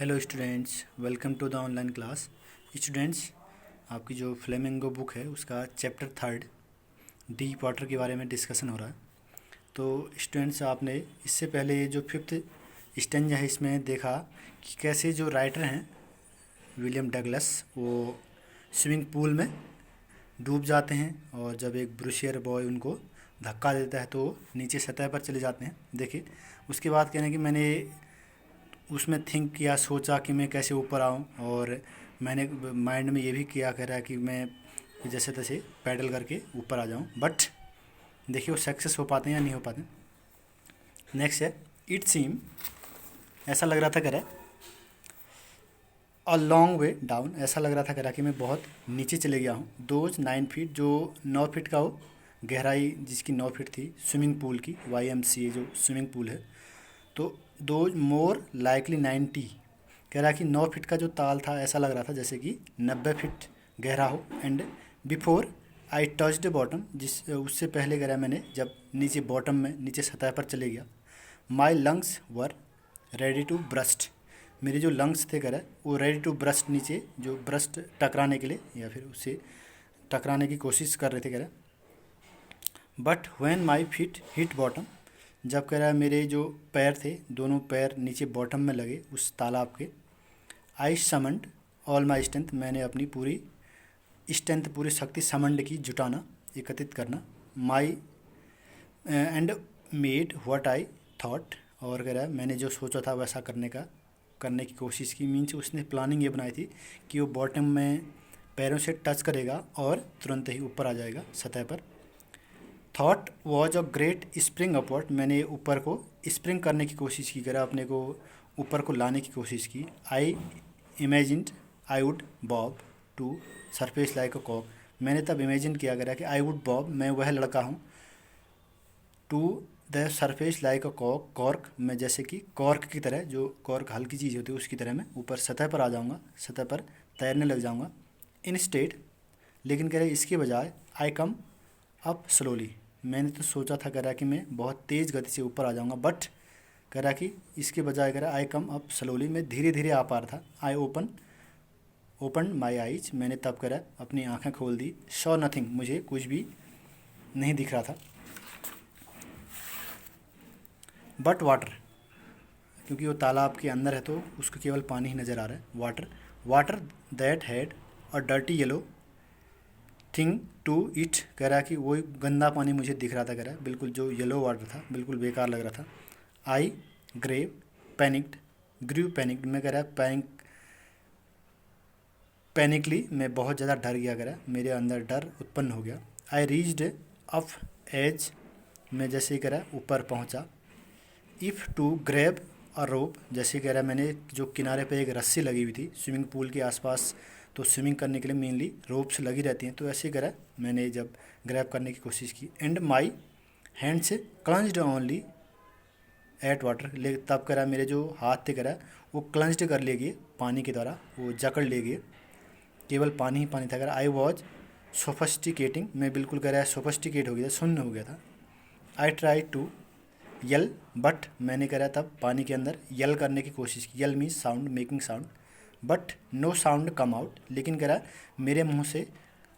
Hello students, welcome to the online class. Students, आपकी जो flamingo book है उसका चैप्टर 3 डीप वाटर के बारे में डिस्कशन हो रहा है। तो स्टूडेंट्स, आपने इससे पहले ये जो 5th स्टेंजा है इसमें देखा कि कैसे जो राइटर हैं विलियम डगलस वो स्विमिंग पूल में डूब जाते हैं और जब एक ब्रूशियर बॉय उनको धक्का देता है तो वो नीचे सतह पर चले जाते हैं। देखिए, उसके बाद कहने कि मैंने उसमें थिंक किया, सोचा कि मैं कैसे ऊपर आऊं, और मैंने माइंड में ये भी किया कह रहा है कि मैं जैसे तैसे पैडल करके ऊपर आ जाऊं। बट देखिए वो सक्सेस हो पाते हैं या नहीं हो पाते। नेक्स्ट है इट सीम, ऐसा लग रहा था कह रहा है अ लॉन्ग वे डाउन, ऐसा लग रहा था कह रहा कि मैं बहुत नीचे चले गया हूँ। दोज 9 फीट, जो 9 फीट का वो गहराई जिसकी 9 फीट थी स्विमिंग पूल की, YMCA जो स्विमिंग पूल है, तो दो मोर लाइकली 90, कह रहा कि 9 फीट का जो ताल था ऐसा लग रहा था जैसे कि 90 फीट गहरा हो। And before I touched bottom, जिस उससे पहले कह रहा मैंने जब नीचे बॉटम में नीचे सतह पर चले गया, my lungs were ready to burst, मेरे जो लंग्स थे कह रहा है वो रेडी टू ब्रस्ट, नीचे जो ब्रस्ट टकराने के लिए या फिर उससे टकराने की कोशिश कर रहे थे कह रहा है। But when my feet hit bottom, जब कह रहा है मेरे जो पैर थे दोनों पैर नीचे बॉटम में लगे उस तालाब के, आई समंड ऑल माई स्ट्रेंथ, मैंने अपनी पूरी स्ट्रेंथ पूरी शक्ति समंड की, जुटाना, एकत्रित करना, my and made what I thought, और कह रहा है मैंने जो सोचा था वैसा करने की कोशिश की। मीन्स उसने प्लानिंग ये बनाई थी कि वो बॉटम में पैरों से टच करेगा और तुरंत ही ऊपर आ जाएगा सतह पर। Thought was a great spring upward, मैंने ऊपर को स्प्रिंग करने की कोशिश की, करा अपने को ऊपर को लाने की कोशिश की। I imagined I would bob to surface like a कॉक, मैंने तब इमेजिन किया करा कि आई वुड बॉब, मैं वह लड़का हूँ, to the surface like a cock, cork, मैं जैसे कि कॉर्क की तरह, जो कॉर्क हल्की चीज़ होती है उसकी तरह मैं ऊपर सतह पर आ जाऊँगा, सतह पर तैरने लग जाऊँगा। इंस्टेड, लेकिन कह रहे इसके बजाय, आई कम अप स्लोली, मैंने तो सोचा था कह रहा कि मैं बहुत तेज़ गति से ऊपर आ जाऊंगा, बट कह रहा कि इसके बजाय कह रहा आई कम अप स्लोली, मैं धीरे धीरे आ पा रहा था। आई ओपन माई आइज, मैंने तब कह रहा अपनी आंखें खोल दी। सॉ नथिंग, मुझे कुछ भी नहीं दिख रहा था। बट वाटर, क्योंकि वो तालाब के अंदर है तो उसको केवल पानी ही नज़र आ रहा है। Water that had a dirty yellow thing to it, कह रहा है कि वही गंदा पानी मुझे दिख रहा था, कह रहा है बिल्कुल जो येलो वाटर था बिल्कुल बेकार लग रहा था। आई ग्रीव पैनिक्ड, मैं कह रहा है पैनिकली, मैं बहुत ज़्यादा डर गया, कह रहा है मेरे अंदर डर उत्पन्न हो गया। आई रीच्ड अप एज, मैं जैसे ही कह रहा ऊपर पहुंचा। इफ़ टू ग्रैब अ रोप, जैसे कह रहा मैंने जो किनारे पे एक रस्सी लगी हुई थी स्विमिंग पूल के आसपास, तो स्विमिंग करने के लिए मेनली रोप्स लगी रहती हैं, तो ऐसे ही करा मैंने जब ग्रैब करने की कोशिश की। एंड माई हैंड से क्लंज्ड ओनली एट वाटर, ले तब करा मेरे जो हाथ थे करा वो क्लंज्ड कर ले गए पानी के द्वारा, वो जकड़ ले गए, केवल पानी ही पानी था। करा आई वॉज सोफस्टिकेटिंग, मैं बिल्कुल कह रहा है सोफस्टिकेट हो गया, शून्य हो गया था। I try to yell, but मैंने करा तब पानी के अंदर यल करने की कोशिश की, yell means sound, making sound, but no sound come out, लेकिन कह रहा मेरे मुंह से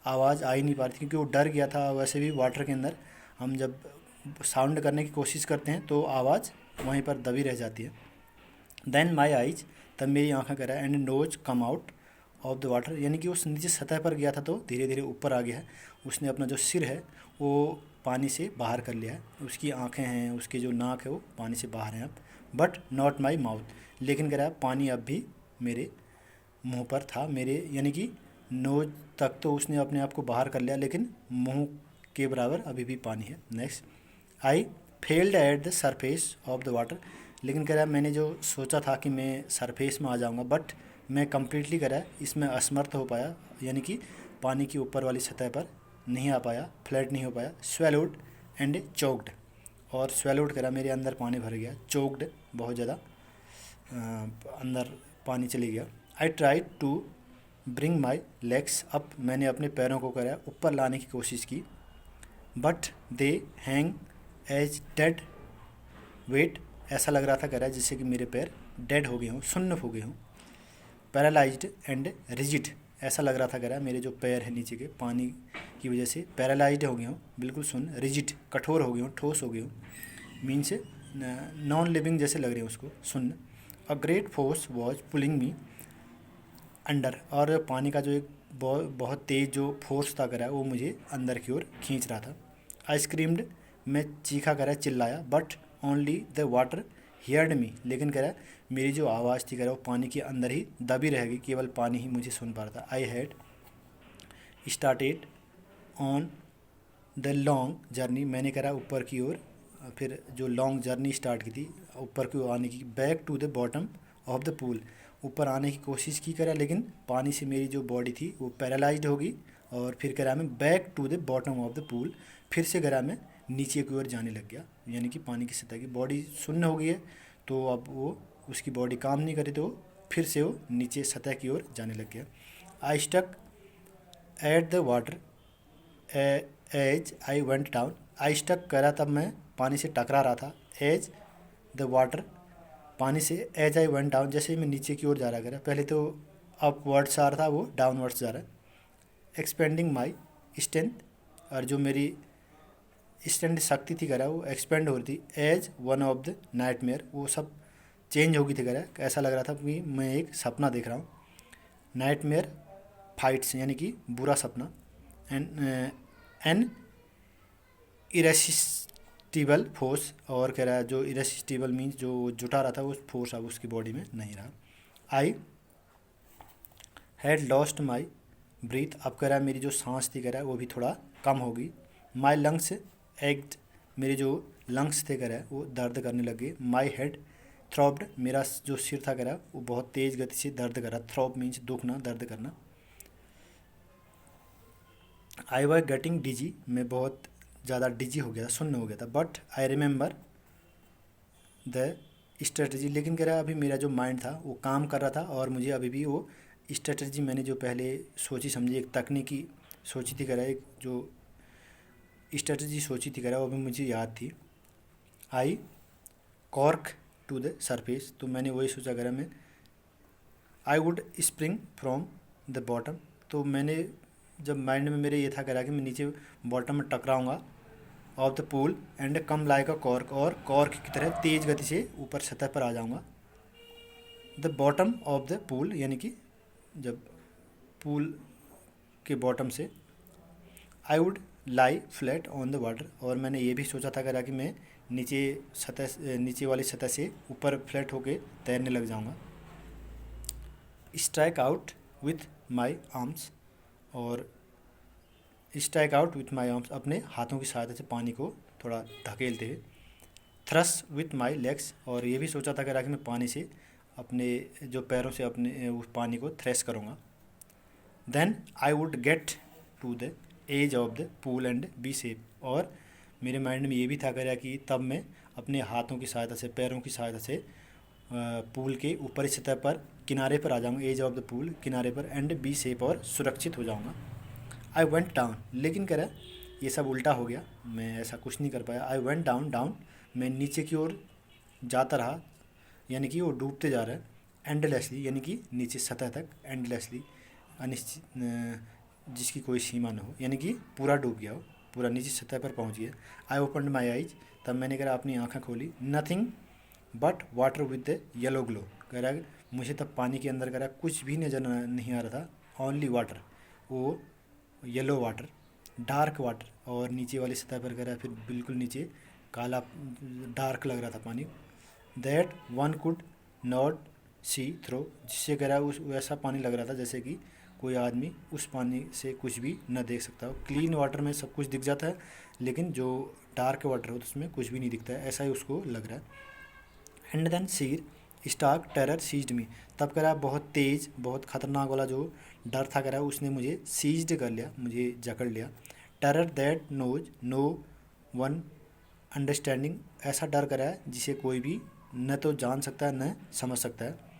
आवाज़ आ ही नहीं पा रही थी, क्योंकि वो डर गया था। वैसे भी वाटर के अंदर हम जब साउंड करने की कोशिश करते हैं तो आवाज़ वहीं पर दबी रह जाती है। देन माई आइज, तब मेरी आँखें कह रहा है, and nose come out of the water, यानी कि उस नीचे सतह पर गया था तो धीरे धीरे ऊपर आ गया है। उसने अपना जो सिर है वो पानी से बाहर कर लिया है, उसकी आंखें हैं, उसके जो नाक है वो पानी से बाहर हैं अब, बट नॉट माई माउथ, लेकिन कह रहा है पानी अब भी मेरे मुंह पर था, मेरे यानी कि नोज तक तो उसने अपने आप को बाहर कर लिया, लेकिन मुंह के बराबर अभी भी पानी है। Next, I failed at the surface of the water, लेकिन कह रहा है मैंने जो सोचा था कि मैं सरफेस में आ जाऊंगा, बट मैं कम्प्लीटली कह रहा है इसमें असमर्थ हो पाया, यानी कि पानी की ऊपर वाली सतह पर नहीं आ पाया, फ्लैट नहीं हो पाया। स्वेलोड एंड चोक्ड, और स्वेलोड करा मेरे अंदर पानी भर गया, चोक्ड बहुत ज़्यादा अंदर पानी चली गया। I try to bring my legs up, मैंने अपने पैरों को करा ऊपर लाने की कोशिश की, but they hang as dead weight, ऐसा लग रहा था कह रहा है जैसे कि मेरे पैर डेड हो गए हों, शून्य हो गए हों। पैरालाइज्ड एंड रिजिड, ऐसा लग रहा था कह रहा मेरे जो पैर हैं नीचे के पानी की वजह से पैरालाइज्ड हो गए हूँ, बिल्कुल सुन, रिजिड कठोर हो गए हूँ, ठोस हो गए हूँ, मीन्स नॉन लिविंग जैसे लग रहे हैं उसको, सुन। A great force was pulling me under, और पानी का जो एक बहुत तेज़ जो फोर्स था करा वो मुझे अंदर की ओर खींच रहा था। आई स्क्रीम्ड, मैं चीखा करा, चिल्लाया, but only the water heard me, लेकिन कह रहा मेरी जो आवाज़ थी कह रहा वो पानी के अंदर ही दबी रहेगी, केवल पानी ही मुझे सुन पा रहा था। I had started on the long journey, मैंने करा ऊपर की ओर फिर जो लॉन्ग जर्नी स्टार्ट की थी ऊपर की ओर आने की, back to the bottom of the pool, ऊपर आने की कोशिश की करा, लेकिन पानी से मेरी जो बॉडी थी वो पैरालाइज्ड होगी, और फिर करा मैं back to the bottom of the pool, फिर से करा मैं नीचे की ओर जाने लग गया, यानी कि पानी की सतह की बॉडी शून्य हो गई है, तो अब वो उसकी बॉडी काम नहीं करी, तो फिर से वो नीचे सतह की ओर जाने लग गया। I stuck at the water as I went down, I stuck करा तब मैं पानी से टकरा रहा था, एज द वाटर पानी से, एज आई वेंट डाउन जैसे ही मैं नीचे की ओर जा रहा करा, पहले तो अपवर्ड्स आ रहा था वो डाउनवर्ड्स जा रहा है। एक्सपेंडिंग माई स्ट्रेंथ, और जो मेरी स्ट्रेंथ शक्ति थी करा वो एक्सपेंड हो रही थी, as one of the nightmare, वो सब चेंज हो गई थी करा, ऐसा लग रहा था कि मैं एक सपना देख रहा हूँ। नाइटमेयर फाइट्स यानी कि बुरा सपना, एन इरेसिस्टिबल फोर्स, और कह रहा है जो इरेसिस्टिबल मीन्स जो जुटा रहा था वो फोर्स अब उसकी बॉडी में नहीं रहा। I had lost my breath, अब कह रहा है मेरी जो सांस थी कह रहा है वो भी थोड़ा कम होगी। माई लंग्स एक्ट, मेरे जो लंग्स थे कह रहा है वो दर्द करने लगे। माई हेड थ्रॉब्ड, मेरा जो सिर था कह रहा वो बहुत तेज़ गति से दर्द कर रहा, थ्रॉब मीन्स दुखना, दर्द करना। आई वॉज गेटिंग डिजी, मैं बहुत ज़्यादा डिजी हो गया था, सुन्न हो गया था। But I remember the strategy, लेकिन कह रहा अभी मेरा जो माइंड था वो काम कर रहा था, और मुझे अभी भी वो स्ट्रेटजी मैंने जो पहले सोची समझी एक तकनीकी सोची थी कह रहा, एक जो स्ट्रेटजी सोची थी कह रहा वो भी मुझे याद थी। आई कॉर्क टू द सरफेस, तो मैंने वही सोचा करा मैं I would spring from the bottom, तो मैंने जब माइंड में मेरे ये था करा कि मैं नीचे बॉटम में टकराऊंगा of the pool and come like a cork, और कॉर्क की तरह तेज़ गति से ऊपर सतह पर आ जाऊंगा। The bottom of the pool यानी कि जब पूल के बॉटम से, I would lie flat on the water, और मैंने ये भी सोचा था करा कि मैं नीचे वाली सतह से ऊपर फ्लैट होके तैरने लग जाऊंगा। Strike out with my arms, और strike out with my arms, अपने हाथों की सहायता से पानी को थोड़ा धकेलते हुए। थ्रस विथ माई लेग्स, और ये भी सोचा था करा कि मैं पानी से अपने जो पैरों से अपने उस पानी को थ्रेस करूँगा। Then I would get to the edge of the pool and be safe, और मेरे माइंड में ये भी था करा कि तब मैं अपने हाथों की सहायता से, पैरों की सहायता से पूल के ऊपरी सतह पर किनारे पर आ जाऊँगा, एज ऑफ द पूल किनारे पर, एंड बी सेफ, और सुरक्षित हो जाऊँगा। आई वेंट डाउन, लेकिन कह रहा ये सब उल्टा हो गया, मैं ऐसा कुछ नहीं कर पाया। आई वेंट डाउन, डाउन मैं नीचे की ओर जाता रहा, यानी कि वो डूबते जा रहा है। एंडलेसली यानी कि नीचे सतह तक, एंडलेसली अनिश्चित, जिसकी कोई सीमा न हो, यानी कि पूरा डूब गया हो, पूरा नीचे सतह पर पहुंच गया। आई ओपनड माई आइज, तब मैंने कहा अपनी आँखें खोली। Nothing but water with the yellow glow, कह रहा है मुझे तब पानी के अंदर कह कुछ भी नजर नहीं आ रहा था, ओनली वाटर, वो येलो वाटर, डार्क वाटर, और नीचे वाली सतह पर कह रहा फिर बिल्कुल नीचे काला डार्क लग रहा था पानी। That one could not see through, जिससे कह रहा उस वैसा पानी लग रहा था जैसे कि कोई आदमी उस पानी से कुछ भी न देख सकता हो। क्लीन वाटर में सब कुछ दिख जाता है, लेकिन जो डार्क वाटर हो तो उसमें कुछ भी नहीं दिखता है, ऐसा ही उसको लग रहा है। And then sheer stark terror seized me, तब कह रहा बहुत तेज़, बहुत खतरनाक वाला जो डर था कह रहा उसने मुझे सीज्ड कर लिया, मुझे जकड़ लिया। Terror that knows no one understanding, ऐसा डर करा है जिसे कोई भी न तो जान सकता है न समझ सकता है।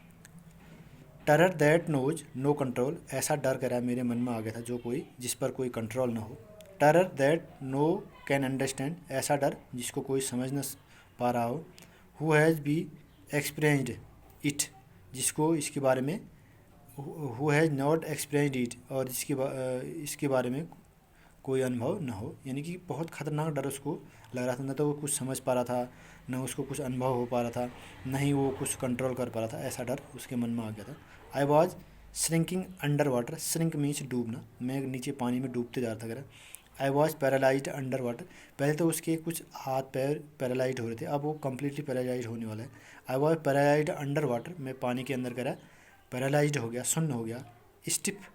Terror that knows no control, ऐसा डर करा है मेरे मन में आ गया था जो कोई जिस पर कोई कंट्रोल ना हो। Terror that no can understand, ऐसा डर जिसको कोई समझ न पा रहा हो। Who has be experienced it, जिसको इसके बारे में who has not experienced it, और इसके बारे में कोई अनुभव न हो। यानी कि बहुत ख़तरनाक डर उसको लग रहा था, न तो वो कुछ समझ पा रहा था, न उसको कुछ अनुभव हो पा रहा था, न ही वो कुछ कंट्रोल कर पा रहा था। ऐसा डर उसके मन में आ गया था। I was shrinking under water, shrink means डूबना, मैं नीचे पानी में डूबते जा रहा था। कह I was paralysed under water, पहले तो उसके कुछ हाथ पैर पैरालाइज हो रहे थे, अब वो कम्प्लीटली पैरालाइज होने वाला है। आई वॉज पैरालाइज्ड अंडर वाटर, मैं पानी के अंदर करा पैरालाइज्ड हो गया, सुन्न हो गया। स्टिफ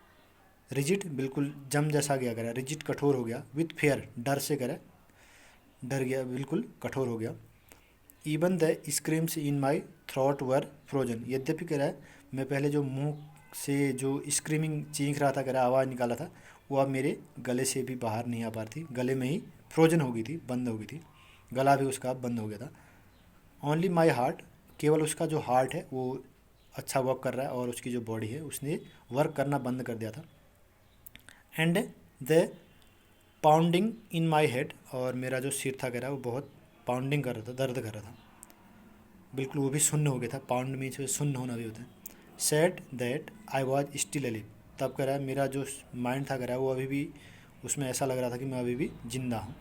रिजिड, बिल्कुल जम जैसा गया, करा रिजिड कठोर हो गया। विथ फेयर, डर से करा डर गया, बिल्कुल कठोर हो गया। Even the screams in my throat were frozen, यद्यपि कह रहा है मैं पहले जो मुंह से जो स्क्रीमिंग चीख रहा था, कह रहा आवाज़ निकाला था, वो अब मेरे गले से भी बाहर नहीं आ पा रही थी, गले में ही फ्रोजन हो गई थी, बंद हो गई थी, गला भी उसका बंद हो गया था। ओनली माई हार्ट, केवल उसका जो हार्ट है वो अच्छा वर्क कर रहा है, और उसकी जो बॉडी है उसने वर्क करना बंद कर दिया था। And the pounding in my head, और मेरा जो सिर था कह रहा वो बहुत पाउंडिंग कर रहा था, दर्द कर रहा था, बिल्कुल वो भी शून्य हो गया था। पाउंड में शून्य होना भी होता है। Said that I was still अलिव, तब कह रहा है मेरा जो माइंड था कह रहा है वो अभी भी, उसमें ऐसा लग रहा था कि मैं अभी भी जिंदा हूँ।